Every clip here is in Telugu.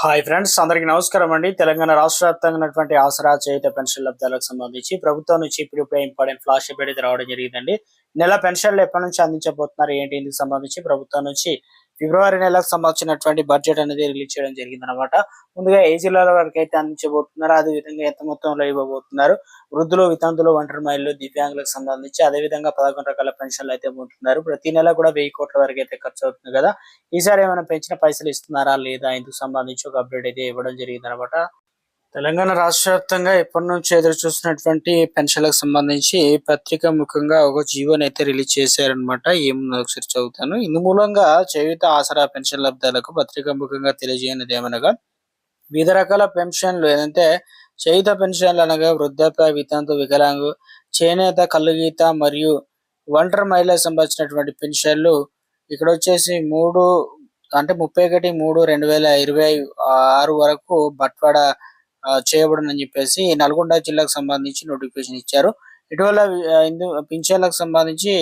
హాయ్ ఫ్రెండ్స్, అందరికీ నమస్కారం అండి. తెలంగాణ రాష్ట్ర వ్యాప్తంగా ఉన్నటువంటి ఆసరా చేయుత పెన్షన్ లబ్ధాలకు సంబంధించి ప్రభుత్వం నుంచి ఇప్పుడే ఇంపార్టెంట్ ఫ్లాష్ అప్ అయితే రావడం జరిగిందండి. నెల పెన్షన్లు ఎప్పటి నుంచి అందించబోతున్నారు ఏంటి, ఇందుకు సంబంధించి ప్రభుత్వం నుంచి ఫిబ్రవరి నెలకు సంబంధించినటువంటి బడ్జెట్ అనేది రిలీజ్ చేయడం జరిగింది అనమాట. ముందుగా ఏ జిల్లాల వరకు అయితే అందించబోతున్నారు, అదే విధంగా ఎంత మొత్తంలో ఇవ్వబోతున్నారు, వృద్ధులు, వితంతులు, ఒంటరి మహిళలు, దివ్యాంగులకు సంబంధించి అదే విధంగా 11 రకాల పెన్షన్లు అయితే పొందుతున్నారు. ప్రతి నెల కూడా 1000 కోట్ల వరకు అయితే ఖర్చు అవుతుంది కదా. ఈసారి ఏమైనా పెంచిన పైసలు ఇస్తున్నారా లేదా, ఇందుకు సంబంధించి ఒక అప్డేట్ అయితే ఇవ్వడం జరిగింది అనమాట. తెలంగాణ రాష్ట్ర వ్యాప్తంగా ఎప్పటి నుంచి ఎదురు చూస్తున్నటువంటి పెన్షన్లకు సంబంధించి పత్రిక ముఖంగా ఒక జీవోని అయితే రిలీజ్ చేశారనమాట. ఏముందో ఒకసారి చదువుతాను. ఇందు మూలంగా చేయూత ఆసరా పెన్షన్ లబ్ధాలకు పత్రిక ముఖంగా తెలియజేయనిది ఏమనగా, వివిధ రకాల పెన్షన్లు ఏదంటే చేయూత పెన్షన్లు అనగా వృద్ధాప్య, వితంతు, వికలాంగు, చేనేత, కల్లుగీత మరియు ఒంటరి మహిళలకు సంబంధించినటువంటి పెన్షన్లు ఇక్కడ వచ్చేసి 31/3/2026 వరకు బట్వాడా చేయబడునని చెప్పేసి నల్గొండ జిల్లాకు సంబంధించి నోటిఫికేషన్ ఇచ్చారు. ఇటీవల పింఛన్లకు సంబంధించి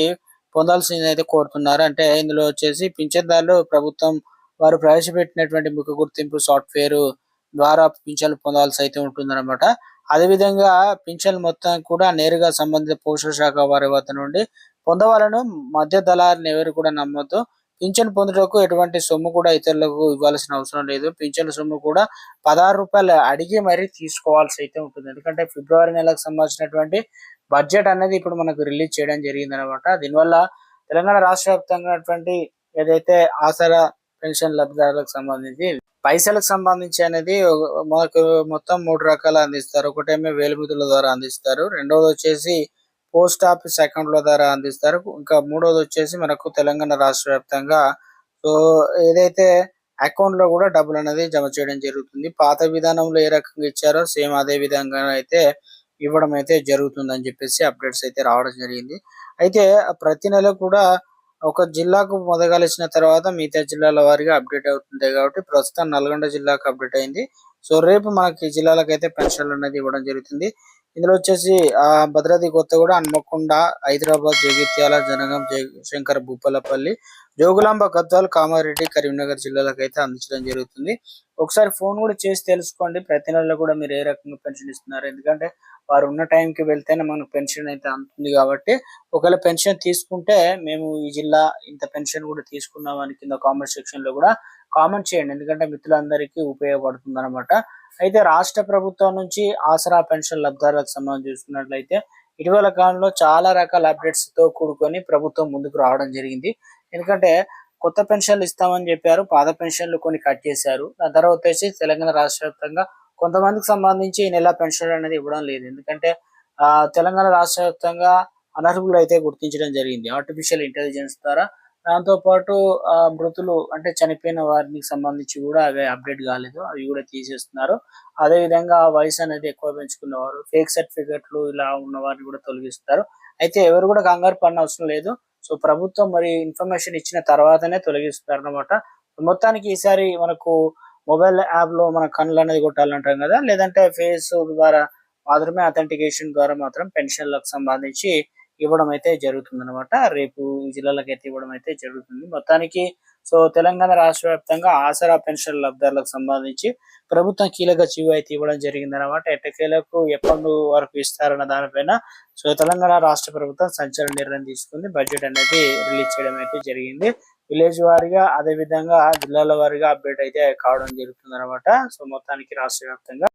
పొందాల్సింది అయితే కోరుతున్నారు. అంటే ఇందులో వచ్చేసి పింఛన్దారులు ప్రభుత్వం వారు ప్రవేశపెట్టినటువంటి ముఖ గుర్తింపు సాఫ్ట్వేర్ ద్వారా పింఛన్లు పొందాల్సి అయితే ఉంటుందన్నమాట. అదేవిధంగా పింఛన్లు మొత్తం కూడా నేరుగా సంబంధిత పోషణ శాఖ వారి వద్ద నుండి పొందవాలను. మధ్య దళారిని ఎవరు కూడా నమ్మొద్దు. పింఛన్ పొందుటకు ఎటువంటి సొమ్ము కూడా ఇతరులకు ఇవ్వాల్సిన అవసరం లేదు. పింఛన్ సొమ్ము కూడా 16 రూపాయలు అడిగి మరీ తీసుకోవాల్సి అయితే ఉంటుంది. ఎందుకంటే ఫిబ్రవరి నెలకు సంబంధించినటువంటి బడ్జెట్ అనేది ఇప్పుడు మనకు రిలీజ్ చేయడం జరిగింది అనమాట. దీనివల్ల తెలంగాణ రాష్ట్ర వ్యాప్తంగా ఏదైతే ఆసరా పెన్షన్ లబ్ధిదారులకు సంబంధించి పైసలకు సంబంధించి అనేది మనకు మొత్తం 3 రకాలు అందిస్తారు. ఒకటేమో వేలిముద్రల ద్వారా అందిస్తారు, రెండవది వచ్చేసి పోస్ట్ ఆఫీస్ అకౌంట్ల ద్వారా అందిస్తారు, ఇంకా మూడోది వచ్చేసి మనకు తెలంగాణ రాష్ట్ర వ్యాప్తంగా సో ఏదైతే అకౌంట్ లో కూడా డబ్బులు అనేది జమ చేయడం జరుగుతుంది. పాత విధానంలో ఏ రకంగా ఇచ్చారో సేమ్ అదే విధంగా అయితే ఇవ్వడం అయితే జరుగుతుందని చెప్పేసి అప్డేట్స్ అయితే రావడం జరిగింది. అయితే ప్రతి నెల కూడా ఒక జిల్లాకు మొదగలిసిన తర్వాత మిగతా జిల్లాల వారిగా అప్డేట్ అవుతుంది కాబట్టి ప్రస్తుతం నల్గొండ జిల్లాకు అప్డేట్ అయింది. సో రేపు మనకి జిల్లాలకు అయితే పెన్షన్లు అనేది ఇవ్వడం జరుగుతుంది. ఇందులో వచ్చేసి భద్రాద్రి కొత్తగూడ, హన్మకొండ, హైదరాబాద్, జగిత్యాల, జనగాం, జయశంకర్, భూపాలపల్లి, జోగులాంబ, గద్వాల్, కామారెడ్డి, కరీంనగర్ జిల్లాలకు అయితే అందించడం జరుగుతుంది. ఒకసారి ఫోన్ కూడా చేసి తెలుసుకోండి ప్రతి నెలలో కూడా మీరు ఏ రకంగా పెన్షన్ ఇస్తున్నారు. ఎందుకంటే వారు ఉన్న టైంకి వెళ్తేనే మనకు పెన్షన్ అయితే అందుతుంది కాబట్టి ఒకవేళ పెన్షన్ తీసుకుంటే మేము ఈ జిల్లా ఇంత పెన్షన్ కూడా తీసుకున్నామని కింద కామెంట్ సెక్షన్ లో కూడా కామెంట్ చేయండి. ఎందుకంటే మిత్రులందరికీ ఉపయోగపడుతుంది అనమాట. అయితే రాష్ట్ర ప్రభుత్వం నుంచి ఆసరా పెన్షన్ లబ్ధాలకు సంబంధించి చూసుకున్నట్లయితే ఇటీవల కాలంలో చాలా రకాల అప్డేట్స్ తో కూడుకొని ప్రభుత్వం ముందుకు రావడం జరిగింది. ఎందుకంటే కొత్త పెన్షన్లు ఇస్తామని చెప్పారు, పాత పెన్షన్లు కొన్ని కట్ చేశారు. దాని తర్వాత వచ్చేసి తెలంగాణ రాష్ట్ర వ్యాప్తంగా కొంతమందికి సంబంధించి ఈ నెల పెన్షన్ అనేది ఇవ్వడం లేదు. ఎందుకంటే తెలంగాణ రాష్ట్ర వ్యాప్తంగా అనర్హులు అయితే గుర్తించడం జరిగింది ఆర్టిఫిషియల్ ఇంటెలిజెన్స్ ద్వారా. దాంతో పాటు మృతులు అంటే చనిపోయిన వారికి సంబంధించి కూడా అవి అప్డేట్ కాలేదు, అవి కూడా తీసేస్తున్నారు. అదే విధంగా వయసు అనేది ఎక్కువ పెంచుకున్నవారు, ఫేక్ సర్టిఫికెట్లు ఇలా ఉన్న వారిని కూడా తొలగిస్తారు. అయితే ఎవరు కూడా కంగారు పడిన అవసరం లేదు. సో ప్రభుత్వం మరి ఇన్ఫర్మేషన్ ఇచ్చిన తర్వాతనే తొలగిస్తారు అనమాట. మొత్తానికి ఈసారి మనకు మొబైల్ యాప్ లో మన కళ్ళు అనేది కొట్టాలంటాం కదా, లేదంటే ఫేస్ ద్వారా మాత్రమే అథెంటికేషన్ ద్వారా మాత్రం పెన్షన్లకు సంబంధించి ఇవ్వడం అయితే జరుగుతుంది అనమాట. రేపు ఈ జిల్లాలకు అయితే ఇవ్వడం అయితే జరుగుతుంది. మొత్తానికి సో తెలంగాణ రాష్ట్ర వ్యాప్తంగా ఆసరా పెన్షన్ లబ్ధాలకు సంబంధించి ప్రభుత్వం కీలక జీవో అయితే ఇవ్వడం జరిగింది అనమాట. ఎట్టకేలకు ఎప్పటి వరకు ఇస్తారన్న దానిపైన సో తెలంగాణ రాష్ట్ర ప్రభుత్వం సంచలన నిర్ణయం తీసుకుంది. బడ్జెట్ అనేది రిలీజ్ చేయడం అయితే జరిగింది. విలేజ్ వారిగా అదే విధంగా జిల్లాల వారిగా అప్డేట్ అయితే కావడం జరుగుతుంది అనమాట. సో మొత్తానికి రాష్ట్ర వ్యాప్తంగా